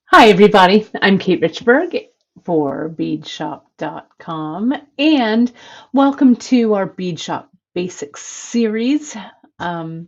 Hi, everybody. I'm Kate Richburg for Beadshop.com, and welcome to our Beadshop Basics series. Um,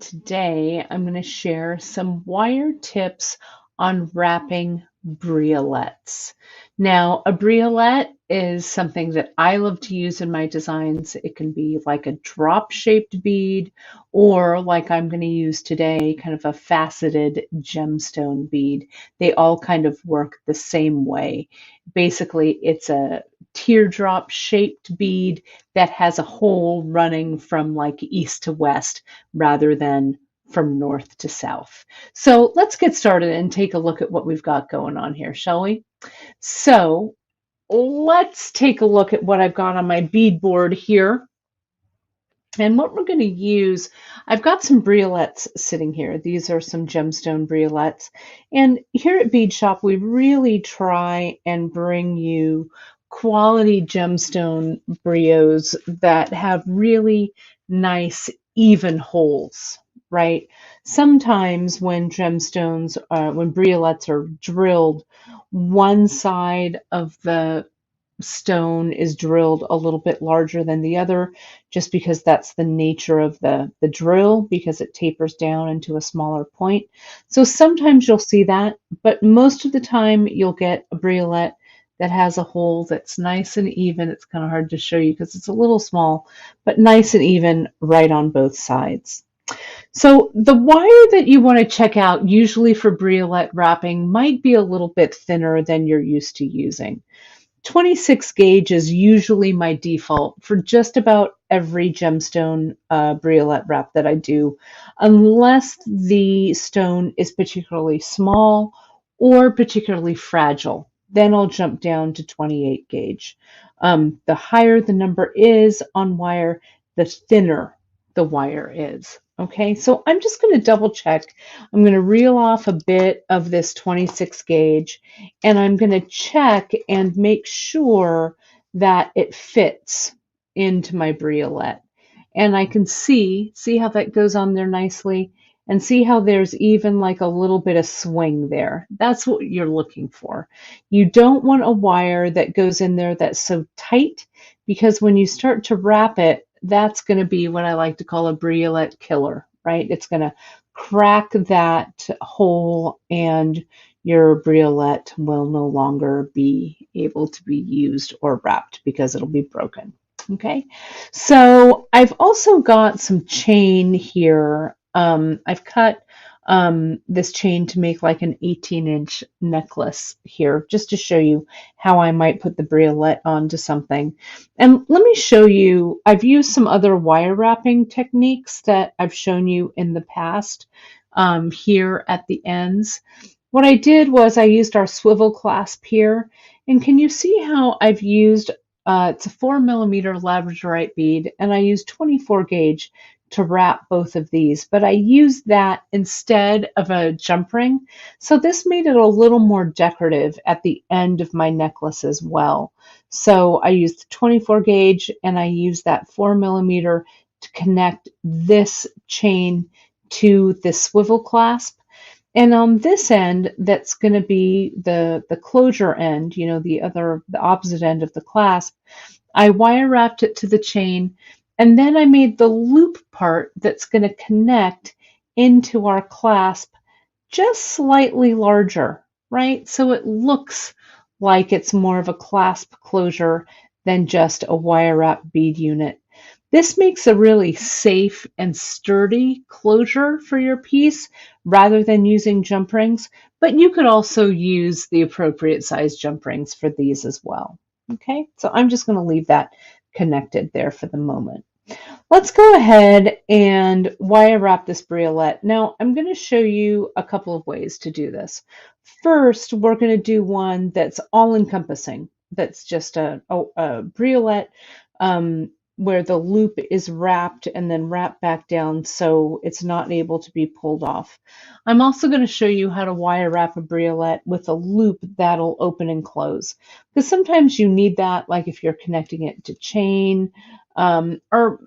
Today, I'm going to share some wire tips on wrapping briolettes. Now, a briolette is something that I love to use in my designs. It can be like a drop-shaped bead, or like I'm going to use today, kind of a faceted gemstone bead. They all kind of work the same way. Basically, it's a teardrop shaped bead that has a hole running from like east to west rather than from north to south. So let's get started and take a look at what we've got going on here, shall we? So let's take a look at what I've got on my bead board here. And what we're going to use, I've got some briolettes sitting here. These are some gemstone briolettes. And here at Bead Shop, we really try and bring you quality gemstone brios that have really nice, even holes, right? Sometimes when when briolettes are drilled, one side of the stone is drilled a little bit larger than the other just because that's the nature of the drill because it tapers down into a smaller point. So sometimes you'll see that, but most of the time you'll get a briolette that has a hole that's nice and even. It's kind of hard to show you because it's a little small, but nice and even right on both sides. So the wire that you want to check out usually for briolette wrapping might be a little bit thinner than you're used to using. 26 gauge is usually my default for just about every gemstone briolette wrap that I do, unless the stone is particularly small or particularly fragile. Then I'll jump down to 28 gauge. The higher the number is on wire, the thinner the wire is. Okay, so I'm just going to double check. I'm going to reel off a bit of this 26 gauge and I'm going to check and make sure that it fits into my briolette. And I can see how that goes on there nicely and see how there's even like a little bit of swing there. That's what you're looking for. You don't want a wire that goes in there that's so tight because when you start to wrap it, that's going to be what I like to call a briolette killer, right? It's going to crack that hole and your briolette will no longer be able to be used or wrapped because it'll be broken. Okay, so I've also got some chain here. I've cut this chain to make like an 18-inch necklace here, just to show you how I might put the briolette onto something. And let me show you, I've used some other wire wrapping techniques that I've shown you in the past here at the ends. What I did was I used our swivel clasp here, and can you see how I've used, it's a 4mm labradorite bead, and I used 24 gauge to wrap both of these, but I used that instead of a jump ring. So this made it a little more decorative at the end of my necklace as well. So I used 24 gauge and I used that 4mm to connect this chain to this swivel clasp. And on this end, that's going to be the closure end, you know, the opposite end of the clasp. I wire wrapped it to the chain, and then I made the loop part that's going to connect into our clasp just slightly larger, right? So it looks like it's more of a clasp closure than just a wire wrap bead unit. This makes a really safe and sturdy closure for your piece rather than using jump rings, but you could also use the appropriate size jump rings for these as well. Okay, so I'm just going to leave that connected there for the moment. Let's go ahead and wire wrap this briolette. Now, I'm going to show you a couple of ways to do this. First, we're going to do one that's all-encompassing. That's just a briolette where the loop is wrapped and then wrapped back down so it's not able to be pulled off. I'm also going to show you how to wire wrap a briolette with a loop that'll open and close. Because sometimes you need that, like if you're connecting it to chain, or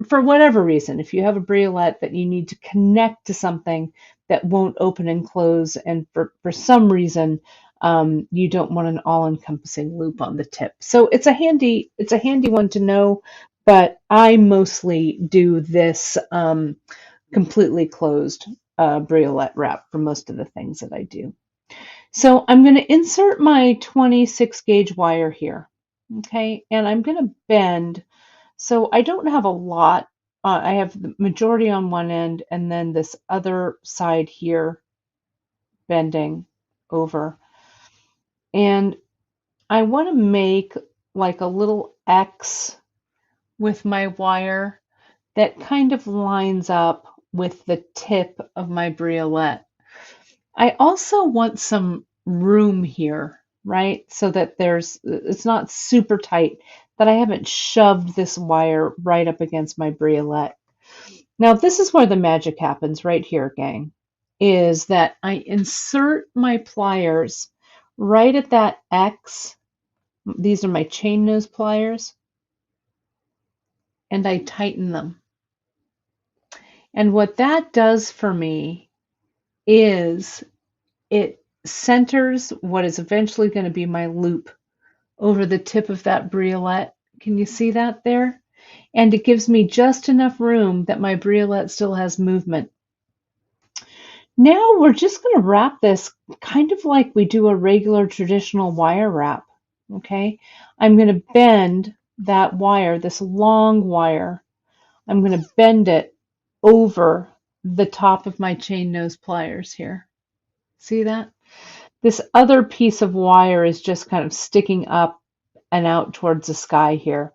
for whatever reason, if you have a briolette that you need to connect to something that won't open and close, and for some reason you don't want an all-encompassing loop on the tip. So it's a handy one to know, but I mostly do this completely closed Briolette wrap for most of the things that I do. So I'm going to insert my 26 gauge wire here, okay, and I'm going to bend. So I don't have a lot. I have the majority on one end and then this other side here bending over. And I want to make like a little X with my wire that kind of lines up with the tip of my briolette. I also want some room here, right? So that it's not super tight, that I haven't shoved this wire right up against my briolette. Now, this is where the magic happens right here, gang, is that I insert my pliers right at that X. These are my chain nose pliers, and I tighten them. And what that does for me is it centers what is eventually going to be my loop over the tip of that briolette. Can you see that there? And it gives me just enough room that my briolette still has movement. Now we're just going to wrap this kind of like we do a regular traditional wire wrap. Okay, I'm going to bend that wire, this long wire, I'm going to bend it over the top of my chain nose pliers here. See that? This other piece of wire is just kind of sticking up and out towards the sky here.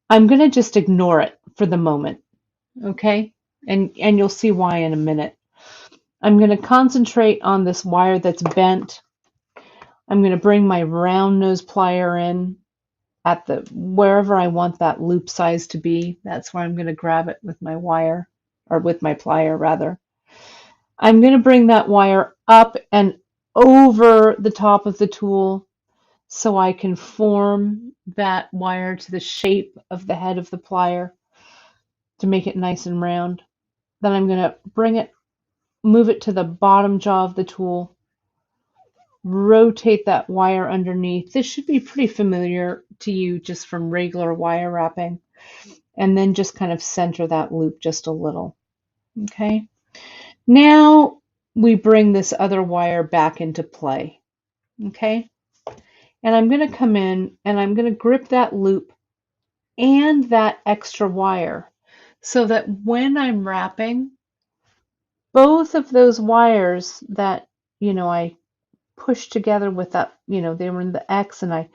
I'm going to just ignore it for the moment, okay? And you'll see why in a minute. I'm going to concentrate on this wire that's bent. I'm going to bring my round nose plier in at wherever I want that loop size to be. That's where I'm going to grab it with my wire, or with my plier rather. I'm going to bring that wire up and over the top of the tool so I can form that wire to the shape of the head of the plier to make it nice and round. Then I'm going to move it to the bottom jaw of the tool, rotate that wire underneath. This should be pretty familiar to you just from regular wire wrapping. And then just kind of center that loop just a little. Okay. Now we bring this other wire back into play. Okay. And I'm going to come in and I'm going to grip that loop and that extra wire so that when I'm wrapping, both of those wires that, I pushed together with that, they were in the X and I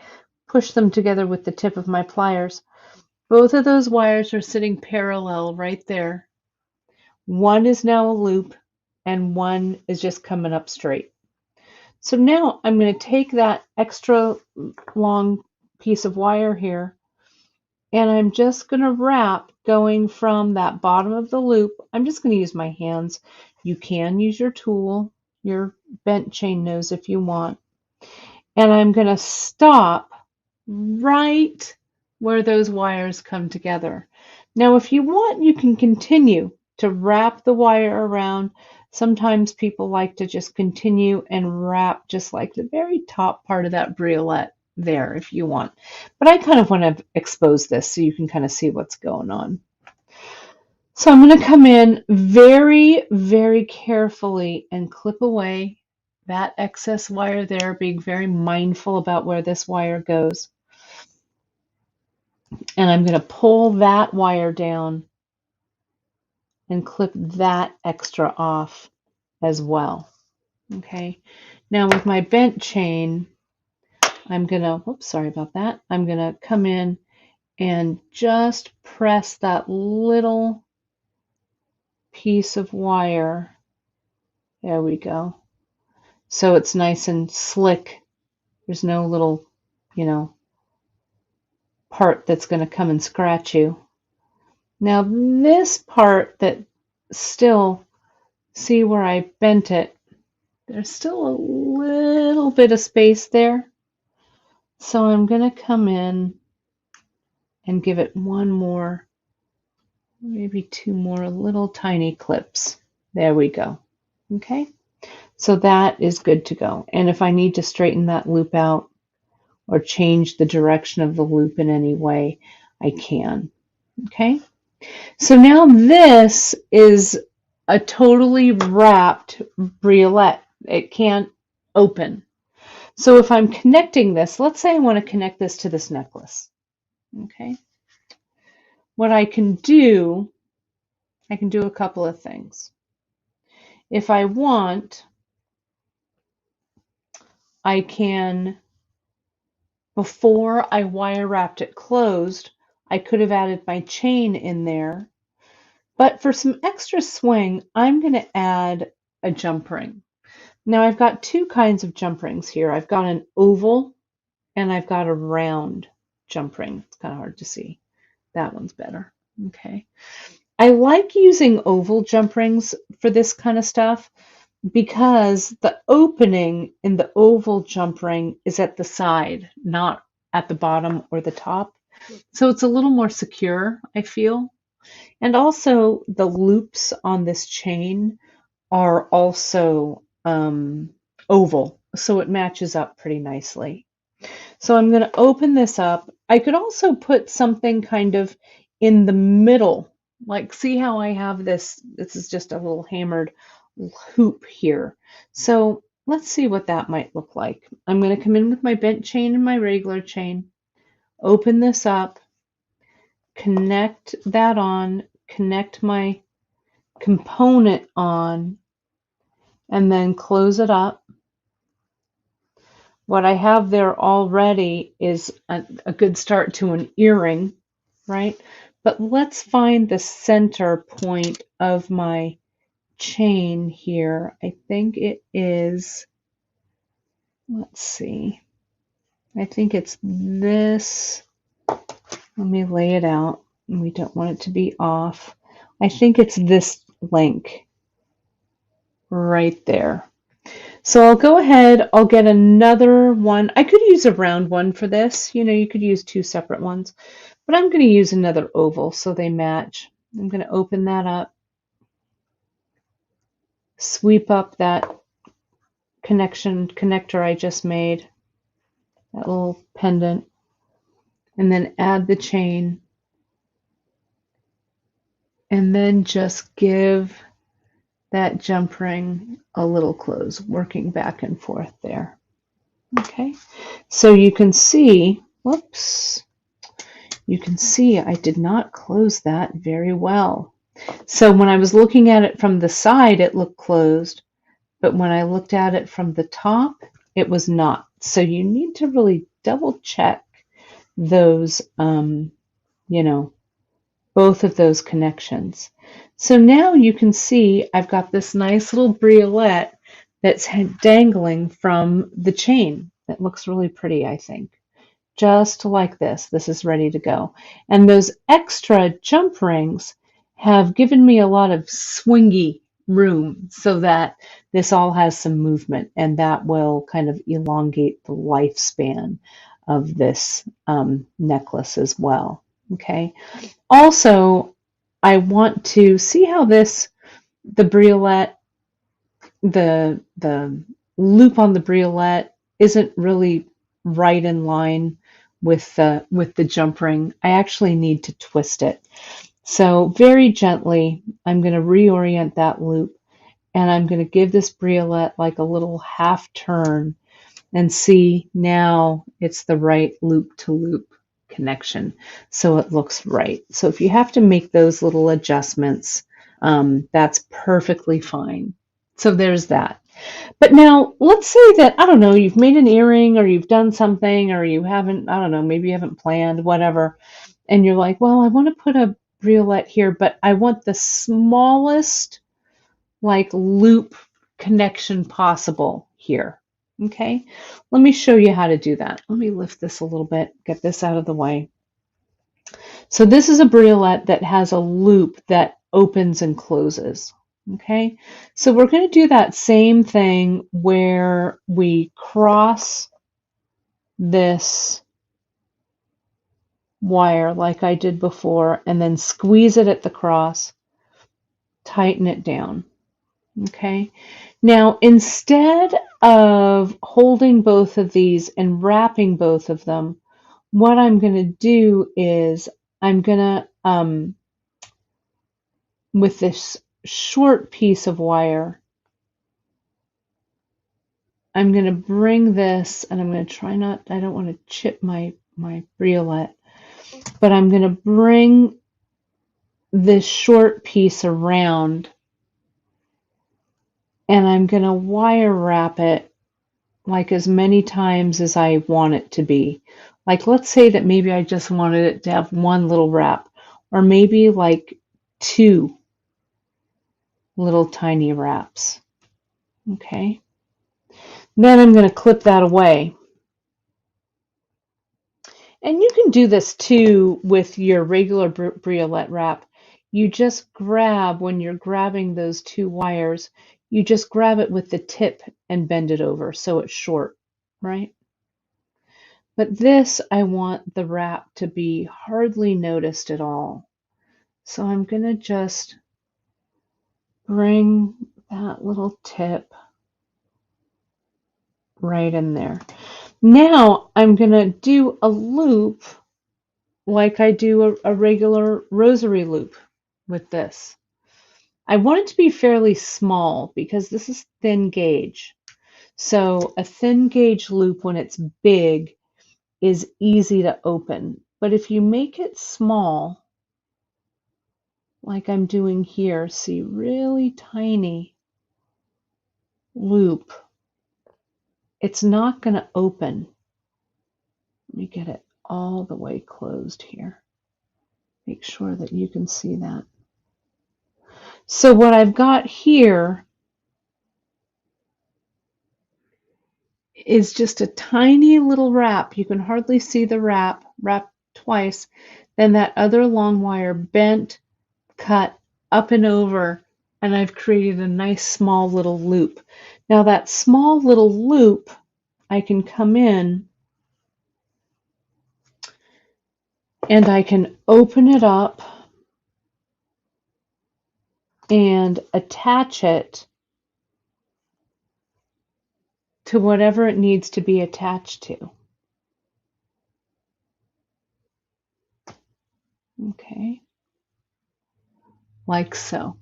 pushed them together with the tip of my pliers. Both of those wires are sitting parallel right there. One is now a loop and one is just coming up straight. So now I'm going to take that extra long piece of wire here and I'm just going to wrap going from that bottom of the loop. I'm just going to use my hands. You can use your tool, your bent chain nose if you want. And I'm going to stop right where those wires come together. Now, if you want, you can continue to wrap the wire around. Sometimes people like to just continue and wrap just like the very top part of that briolette there if you want. But I kind of want to expose this so you can kind of see what's going on. So I'm going to come in very, very carefully and clip away that excess wire there, being very mindful about where this wire goes. And I'm going to pull that wire down and clip that extra off as well. Okay. Now with my bent chain, I'm going to, oops, sorry about that. I'm going to come in and just press that little piece of wire. There we go. So it's nice and slick. There's no little, part that's going to come and scratch you. Now this part that still, see where I bent it, there's still a little bit of space there. So I'm going to come in and give it one more, maybe two more little tiny clips. There we go. Okay, so that is good to go. And if I need to straighten that loop out or change the direction of the loop in any way, I can. Okay, so now this is a totally wrapped briolette. It can't open. So if I'm connecting this, let's say I want to connect this to this necklace. Okay, what I can do a couple of things. If I want, I can, before I wire wrapped it closed, I could have added my chain in there. But for some extra swing, I'm going to add a jump ring. Now I've got two kinds of jump rings here. I've got an oval and I've got a round jump ring. It's kind of hard to see. That one's better. Okay. I like using oval jump rings for this kind of stuff because the opening in the oval jump ring is at the side, not at the bottom or the top. So it's a little more secure, I feel. And also the loops on this chain are also oval, so it matches up pretty nicely. So I'm going to open this up. I could also put something kind of in the middle, like see how I have this is just a little hammered hoop here. So let's see what that might look like. I'm going to come in with my bent chain and my regular chain, open this up, connect that on, connect my component on, and then close it up. What I have there already is a good start to an earring, right? But let's find the center point of my chain here. I think it is, let's see, I think it's this. Let me lay it out. We don't want it to be off. I think it's this link right there. So I'll go ahead, I'll get another one. I could use a round one for this. You know, you could use two separate ones, but I'm going to use another oval so they match. I'm going to open that up, sweep up that connector I just made, that little pendant, and then add the chain, and then just give that jump ring a little close, working back and forth there. Okay, so you can see, whoops, you can see I did not close that very well. So when I was looking at it from the side, it looked closed, but when I looked at it from the top, it was not. So you need to really double check those, you know, both of those connections. So now you can see I've got this nice little briolette that's dangling from the chain. That looks really pretty, I think. Just like this. This is ready to go. And those extra jump rings have given me a lot of swingy room so that this all has some movement, and that will kind of elongate the lifespan of this necklace as well. Okay. Also, I want to see how the briolette, the loop on the briolette isn't really right in line with the jump ring. I actually need to twist it. So very gently, I'm going to reorient that loop, and I'm going to give this briolette like a little half turn and see now it's the right loop to loop connection, so it looks right. So if you have to make those little adjustments, that's perfectly fine. So there's that. But now let's say that, I don't know, you've made an earring or you've done something or you haven't, I don't know, maybe you haven't planned, whatever. And you're like, well, I want to put a briolette here, but I want the smallest like loop connection possible here. Okay, let me show you how to do that. Let me lift this a little bit, get this out of the way. So this is a briolette that has a loop that opens and closes. Okay, so we're going to do that same thing where we cross this wire like I did before and then squeeze it at the cross, tighten it down. Okay. Now, instead of holding both of these and wrapping both of them, what I'm going to do is I'm going to, with this short piece of wire, I'm going to bring this, and I'm going to try not, I don't want to chip my briolette, but I'm going to bring this short piece around, and I'm going to wire wrap it like as many times as I want it to be. Like, let's say that maybe I just wanted it to have one little wrap, or maybe like 2 little tiny wraps. Okay. Then I'm going to clip that away. And you can do this too with your regular briolette wrap. You just grab, when you're grabbing those 2 wires, you just grab it with the tip and bend it over so it's short, right? But this, I want the wrap to be hardly noticed at all. So I'm going to just bring that little tip right in there. Now I'm going to do a loop like I do a regular rosary loop with this. I want it to be fairly small because this is thin gauge. So a thin gauge loop, when it's big, is easy to open. But if you make it small, like I'm doing here, see, really tiny loop, it's not going to open. Let me get it all the way closed here. Make sure that you can see that. So what I've got here is just a tiny little wrap. You can hardly see the wrap twice. Then that other long wire bent, cut, up and over, and I've created a nice small little loop. Now that small little loop, I can come in and I can open it up and attach it to whatever it needs to be attached to. Okay, like so.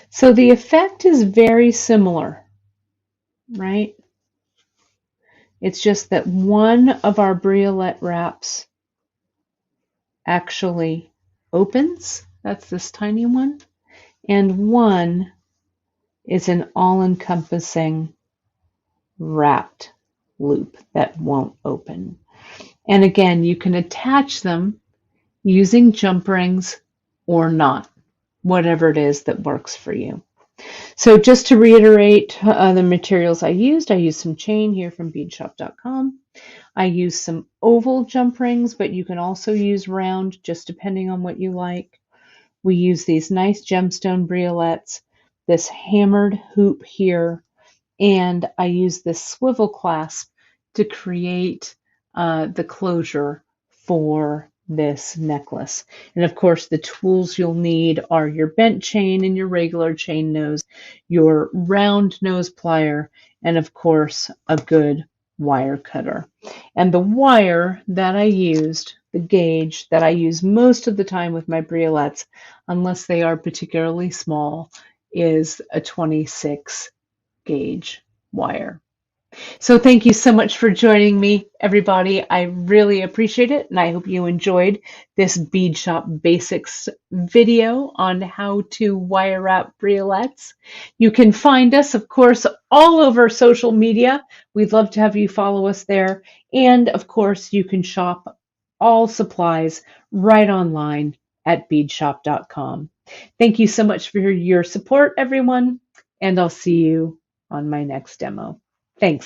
So the effect is very similar, right? It's just that one of our briolette wraps actually opens, that's this tiny one, and one is an all-encompassing wrapped loop that won't open. And again, you can attach them using jump rings or not, whatever it is that works for you. So just to reiterate the materials I used some chain here from beadshop.com. I used some oval jump rings, but you can also use round, just depending on what you like. We use these nice gemstone briolettes, this hammered hoop here, and I use this swivel clasp to create the closure for this necklace. And of course, the tools you'll need are your bent chain and your regular chain nose, your round nose plier, and of course, a good wire cutter. And the wire that I used, the gauge that I use most of the time with my briolettes, unless they are particularly small, is a 26 gauge wire. So thank you so much for joining me, everybody. I really appreciate it, and I hope you enjoyed this Beadshop Basics video on how to wire wrap briolettes. You can find us, of course, all over social media. We'd love to have you follow us there. And of course, you can shop all supplies right online at beadshop.com. Thank you so much for your support, everyone, and I'll see you on my next demo. Thanks.